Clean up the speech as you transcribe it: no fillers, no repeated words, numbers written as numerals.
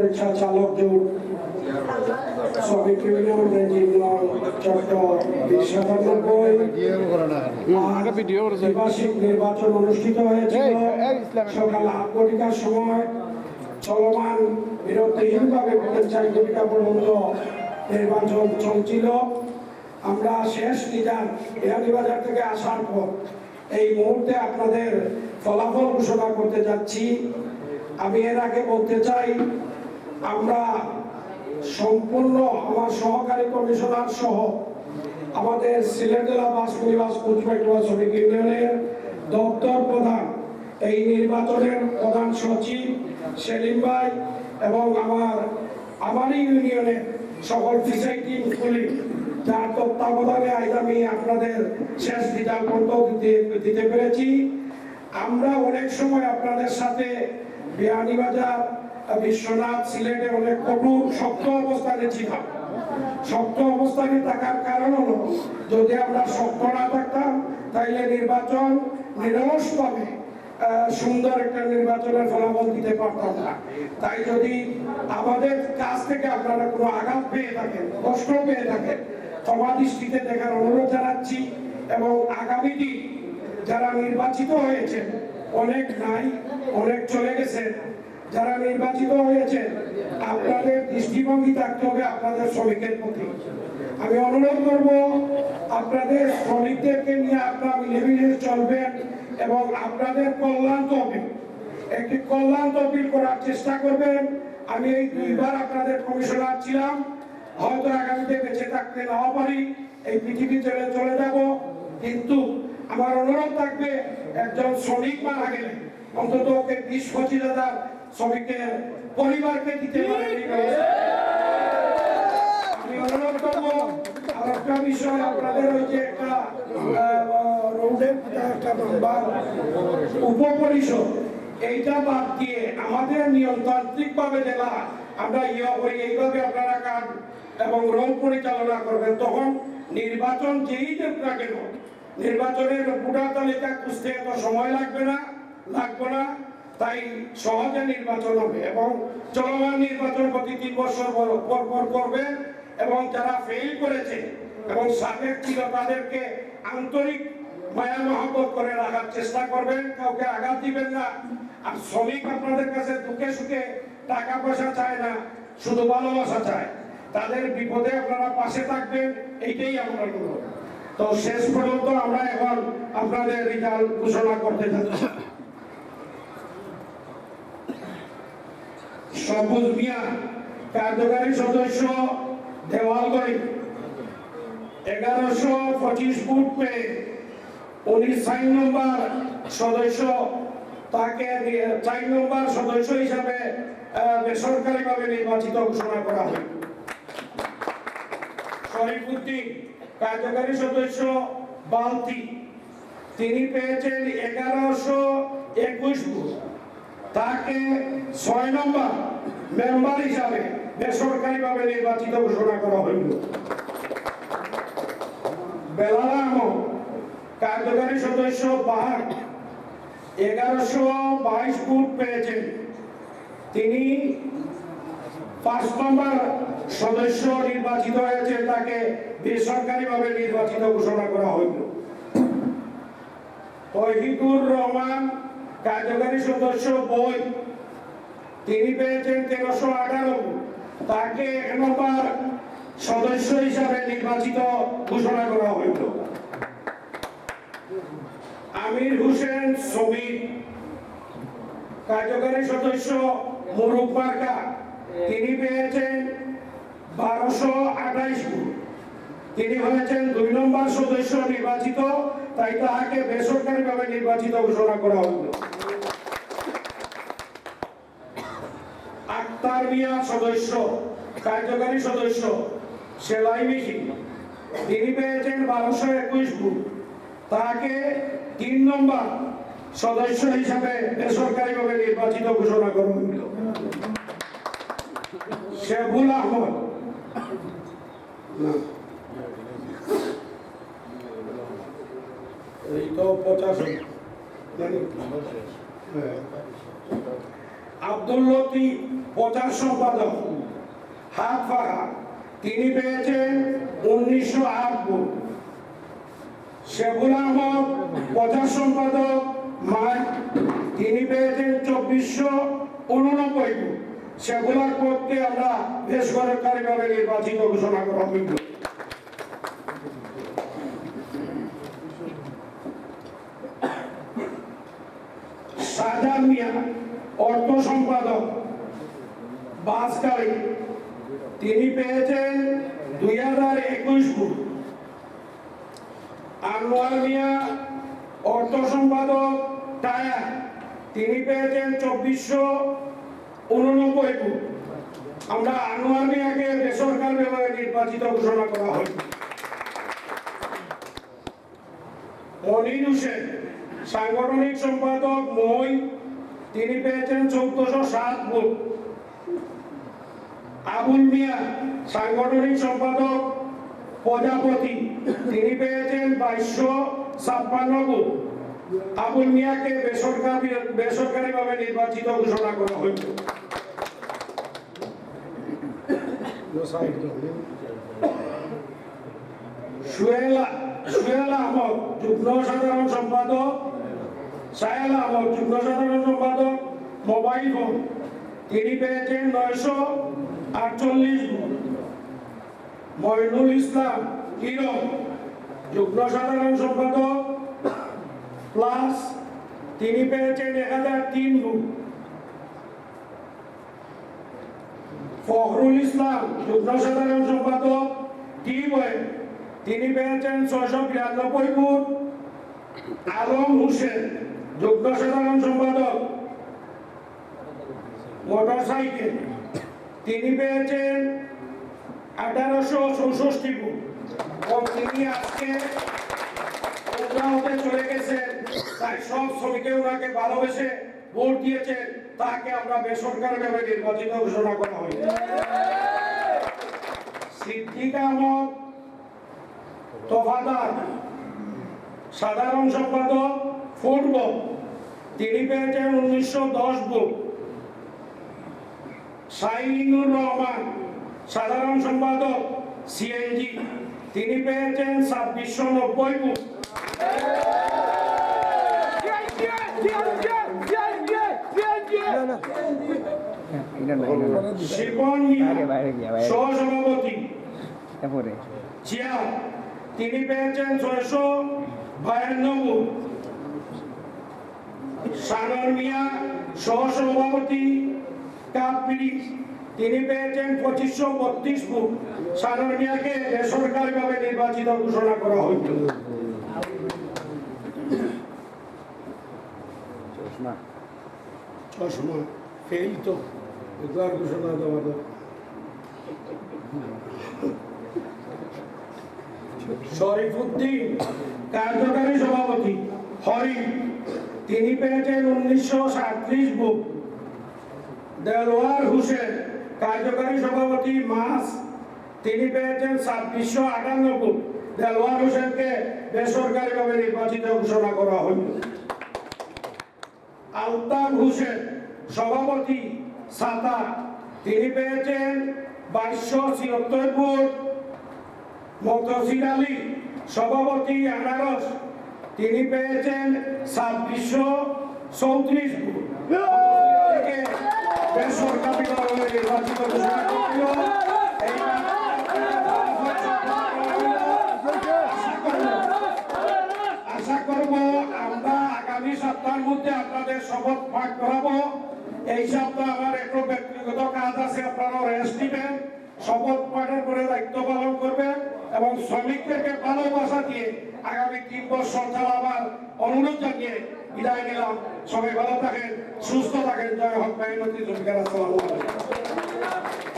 রিক্সা চালক জোট শ্রমিক ইউনিয়ন রেজিম নং চট্ট ২৯ দ্বিবার্ষিক নির্বাচন অনুষ্ঠিত হয়েছিল। সকাল ৮ ঘটিকার সময় চলমান বিরতিহীনভাবে বিকেল ৪ ঘটিকা পর্যন্ত নির্বাচন চলছিল। আমরা শেষ রিজাল্ট বিয়ানীবাজার থেকে আসার পর এই মুহূর্তে আপনাদের ফলাফল ঘোষণা করতে যাচ্ছি। আমি এর আগে বলতে চাই, আমরা সম্পূর্ণ আমার সহকারী কমিশনার সহ আমাদের সিলেট জেলা বাস মিনিবাস কোচবিহার শ্রমিক ইউনিয়নের দপ্তর প্রধান, এই নির্বাচনের প্রধান সচিব সেলিম ভাই এবং আমারই ইউনিয়নের সকল প্রিসাইডিং পুলিশ, যার তত্ত্বাবধানে আজ আমি আপনাদের শেষ রেজাল্ট পর্যন্ত দিতে পেরেছি। আমরা অনেক সময় আপনাদের সাথে বিয়ানীবাজার, বিশ্বনাথ, সিলেটে অনেক কঠোর শক্ত অবস্থানে ছিলাম। শক্ত অবস্থানে থাকার কারণ হলো, যদি আমরা শক্ত না থাকতাম তাইলে নির্বাচন নিরলসভাবে সুন্দর একটা নির্বাচনের ফলাফল দিতে পারতাম না। তাই যদি আমাদের কাছ থেকে আপনারা কোনো আঘাত পেয়ে থাকেন, কষ্ট পেয়ে থাকেন, ক্ষমা দৃষ্টিতে দেখার অনুরোধ জানাচ্ছি। এবং আগামী দিন যারা নির্বাচিত হয়েছে, অনেক নাই, অনেক চলে গেছে, যারা নির্বাচিত হয়েছে আপনাদের দৃষ্টিভঙ্গি থাকতে হবে আপনাদের শ্রমিকের প্রতি। আমি অনুরোধ করব আপনাদের শ্রমিকদেরকে নিয়ে আপনারা মিলেমিশে চলবেন এবং আপনাদের কল্যাণ তহবিল, একটি কল্যাণ তহবিল করার চেষ্টা করবেন। আমি এই 2 বার আপনাদের কমিশনার ছিলাম, হয়তো আগামীতে বেঁচে থাকতে নাও পারি, এই পৃথিবী ছেড়ে চলে যাব, কিন্তু আমার অনুরোধ থাকবে একজন শ্রমিক মারা গেলে অন্তত ওকে 20-25 হাজার শ্রমিকের পরিবারকে দিতে পারে। আমি অনুরোধ করবো আর একটা বিষয়, আপনাদের ওই যে একটা রোডের একটা নাম্বার উপপরিষদ, এইটা বাদ দিয়ে আমাদের নিয়মতান্ত্রিক ভাবে জেলা আমরা করি, এইভাবে আপনারা কাজ এবং রোল পরিচালনা করবেন। তখন নির্বাচন যেই দেখ না কেন, নির্বাচনের ভোটার তালিকা খুঁজতে এত সময় লাগবে না। তাই সহজে নির্বাচন হবে এবং চলমান নির্বাচন প্রতি 3 বছর পর পর করবেন। এবং যারা ফেল করেছে এবং সাবেক ছিল তাদেরকে আন্তরিক মায়া মহব্বত করে রাখার চেষ্টা করবেন, কাউকে আঘাত দিবেন না। আর শ্রমিক আপনাদের কাছে দুঃখে সুখে টাকা পয়সা চায় না, শুধু ভালোবাসা চায়। তাদের বিপদে আপনারা পাশে থাকবেন, এইটাই আমরা করব। তো শেষ পর্যন্ত আমরা এখন আপনাদের রেজাল্ট ঘোষণা করতে যাচ্ছি। সবুজ মিয়া কার্যকারী সদস্য দেওয়ালগড়ি 1125 ভোট পেয়ে উনি 4 নম্বর সদস্য, তাকে 4 নম্বর সদস্য হিসাবে বেসরকারিভাবে নির্বাচিত ঘোষণা করা হয়। শরীফুদ্দিন কার্যকারী সদস্য বালতি, তিনি পেয়েছেন 1121 ভোট, তাকে 6 নম্বর মেম্বার হিসাবে বেসরকারিভাবে নির্বাচিত ঘোষণা করা হইল। বেলাল আহমদ কার্যকারী সদস্য বাহার 1122 ভোট পেয়েছেন, তিনি 5 নম্বর সদস্য নির্বাচিত হয়েছে, তাকে বেসরকারিভাবে নির্বাচিত ঘোষণা করা হইল। তৌহিদুর রহমান কার্যকারী সদস্য বই, তিনি পেয়েছেন 1318 ভোট, তাকে 1 নম্বর সদস্য হিসাবে নির্বাচিত ঘোষণা করা হইল। আমির হোসেন সমীর কার্যকারী সদস্য মুরুব্বারকা, তিনি পেয়েছেন 1228 ভোট, তিনি হয়েছেন 2 নম্বর সদস্য নির্বাচিত, তাই তাকে বেসরকারিভাবে নির্বাচিত ঘোষণা করা হইল। আক্তার মিয়া সদস্য কার্যকারী সদস্য সেলাই মেশিন, তিনি পেয়েছেন 1221 ভোট, তাকে 3 নম্বর সদস্য হিসাবে বেসরকারিভাবে নির্বাচিত ঘোষণা করা হইল। শেবুল আহমদ, না এই তো 85 আব্দুল লতিফ প্রচার সম্পাদক হাত ফাঁকা, তিনি পেয়েছেন 1908 ভোট। শেবুল আহমদ প্রচার সম্পাদক মাঠ, তিনি পেয়েছেন 2489 ভোট। সেগুলোর পক্ষে আমরা বেসরকারিভাবে নির্বাচিত ঘোষণা করা হইল। শাহজাহান মিয়া অর্থ সম্পাদক বাসকারী, তিনি পেয়েছেন 2021 ভোট। আনোয়ার মিয়া অর্থ সম্পাদক টায়ার, তিনি পেয়েছেন 2489 ভোট। আমরা আনোয়ার মিয়াকে বেসরকারিভাবে নির্বাচিত ঘোষণা করা হয়েছে। মনির হোসেন সাংগঠনিক সম্পাদক মই, তিনি পেয়েছেন 1407 ভোট। আবুল মিয়া সাংগঠনিক সম্পাদক প্রজাপতি, তিনি পেয়েছেন 2256 ভোট। আবুল মিয়াকে বেসরকারিভাবে নির্বাচিত ঘোষণা করা হয়েছে। সুহেল আহমদ যুগ্ম সাধারণ সম্পাদক, সাহেল আহমদ যুগ্ম সাধারণ সম্পাদক মোবাইল ফোন, তিনি পেয়েছেন 948 ভোট। মইনুল ইসলাম হিরো যুগ্ম সাধারণ সম্পাদক প্লাস, তিনি পেয়েছেন 1003 ভোট। ফখরুল ইসলাম যুগ্ম সাধারণ সম্পাদক টি ওয়ে, তিনি পেয়েছেন 692 ভোট। আলম হোসেন যুগ্ম সাধারণ সম্পাদক মোটরসাইকেল, তিনি পেয়েছেন 1864 ভোট। এবং তিনি আজকে চলে গেছেন, তাই সব শ্রমিকে ওনাকে ভালোবেসে ভোট দিয়েছেন, তাকে আমরা বেসরকারিভাবে নির্বাচিত ঘোষণা করা হয়েছে। সিদ্দিক আহমদ তোফাদার সাধারণ সম্পাদক ফুটবল, তিনি পেয়েছেন 1910 ভোট। শাহিনুর রহমান সাধারণ সম্পাদক সিএনজি, তিনি পেয়েছেন 2690 ভোট। শিপন মিয়া সহসভাপতি চেয়ার, তিনি পেয়েছেন 652 ভোট। সানর মিয়া সহসভাপতি কাপড়ি, তিনি পেয়েছেন 2532 ভোট। সানর মিয়াকে বেসরকারিভাবে নির্বাচিত ঘোষণা করা হয়েছে। চশমা ফেল তো এগুলার ঘোষণা দেওয়া তো। শরীফুদ্দিন কার্যকারী সভাপতি হরি, তিনি পেয়েছেন 1937 ভোট। দেলোয়ার হোসেন কার্যকারী সভাপতি মাস, তিনি পেয়েছেন 2658 ভোট। দেলোয়ার হোসেনকে বেসরকারিভাবে নির্বাচিত ঘোষণা করা হল। আলতাফ হোসেন সভাপতি সাতা, তিনি পেয়েছেন 2276 ভোট। মতসির আলী সভাপতি আনারস, তিনি পেয়েছেন 2634 ভোট। বেসরকারিভাবে নির্বাচিত ঘোষণা করা হল। আশা করব আমরা আগামী সপ্তাহের মধ্যে আপনাদের শপথ পাঠ করাবো। এই সপ্তাহে আমার একটু ব্যক্তিগত কাজ আছে, আপনারা রেস্ট নেবেন, শপথ পাঠের পরে দায়িত্ব পালন করবেন এবং শ্রমিকদেরকে ভালোবাসা দিয়ে আগামী 3 বছর চালাবার অনুরোধ জানিয়ে বিদায় নিলাম। সবাই ভালো থাকেন, সুস্থ থাকেন। জয় হক মেহনতি জমিদার। আসসালামু আলাইকুম।